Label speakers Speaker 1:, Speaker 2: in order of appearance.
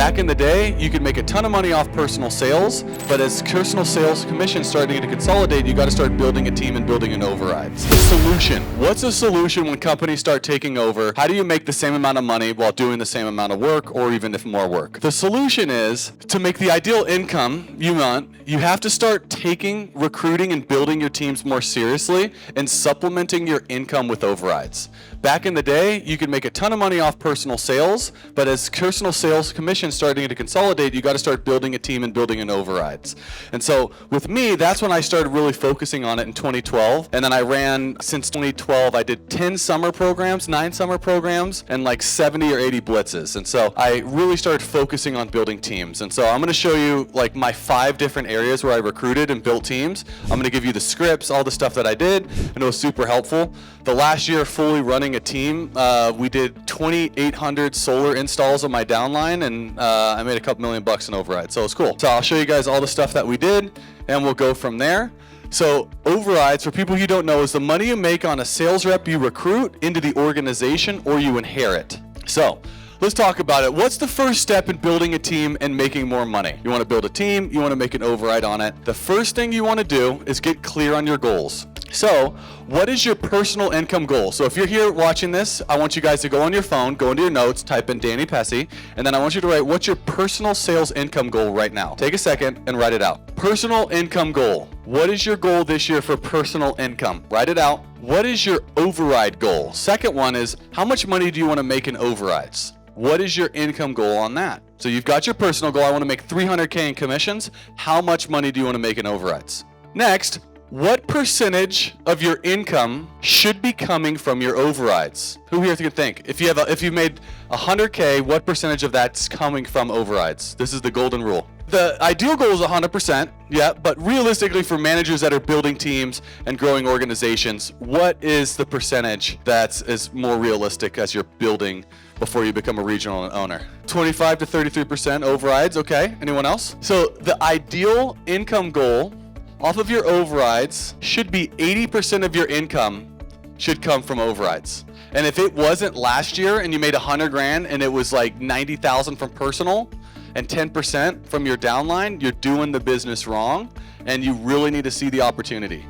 Speaker 1: Back in the day, you could make a ton of money off personal sales, but as personal sales commissions starting to consolidate, you got to start building a team and building an overrides. The solution. What's a solution when companies start taking over? How do you make the same amount of money while doing the same amount of work, or even if more work? The solution is to make the ideal income you want, you have to start taking recruiting and building your teams more seriously and supplementing your income with overrides. Back in the day, you could make a ton of money off personal sales, but as personal sales commissions starting to consolidate, you got to start building a team and building an overrides. And so with me, that's when I started really focusing on it in 2012. And then I ran, since 2012, I did 10 summer programs, 9 summer programs, and like 70 or 80 blitzes. And so I really started focusing on building teams. And so I'm going to show you like my 5 different areas where I recruited and built teams. I'm going to give you the scripts, all the stuff that I did, and it was super helpful. The last year fully running a team, we did 2,800 solar installs on my downline, and I made a couple $1 million in overrides, so it's cool. So I'll show you guys all the stuff that we did, and we'll go from there. So overrides, for people you don't know, is the money you make on a sales rep you recruit into the organization or you inherit. So let's talk about it. What's the first step in building a team and making more money? You want to build a team, you want to make an override on it. The first thing you want to do is get clear on your goals. So what is your personal income goal? So if you're here watching this, I want you guys to go on your phone, go into your notes, type in Danny Pessy, and then I want you to write, what's your personal sales income goal right now? Take a second and write it out. Personal income goal. What is your goal this year for personal income? Write it out. What is your override goal? Second one is, how much money do you want to make in overrides? What is your income goal on that? So you've got your personal goal. I want to make $300K in commissions. How much money do you want to make in overrides? Next, what percentage of your income should be coming from your overrides? Who here can think? If you made $100K, what percentage of that's coming from overrides? This is the golden rule. The ideal goal is 100%, yeah, but realistically for managers that are building teams and growing organizations, what is the percentage is more realistic as you're building before you become a regional owner? 25 to 33% overrides, okay. Anyone else? So the ideal income goal off of your overrides should be 80% of your income should come from overrides. And if it wasn't last year and you made 100 grand and it was like 90,000 from personal and 10% from your downline, you're doing the business wrong and you really need to see the opportunity.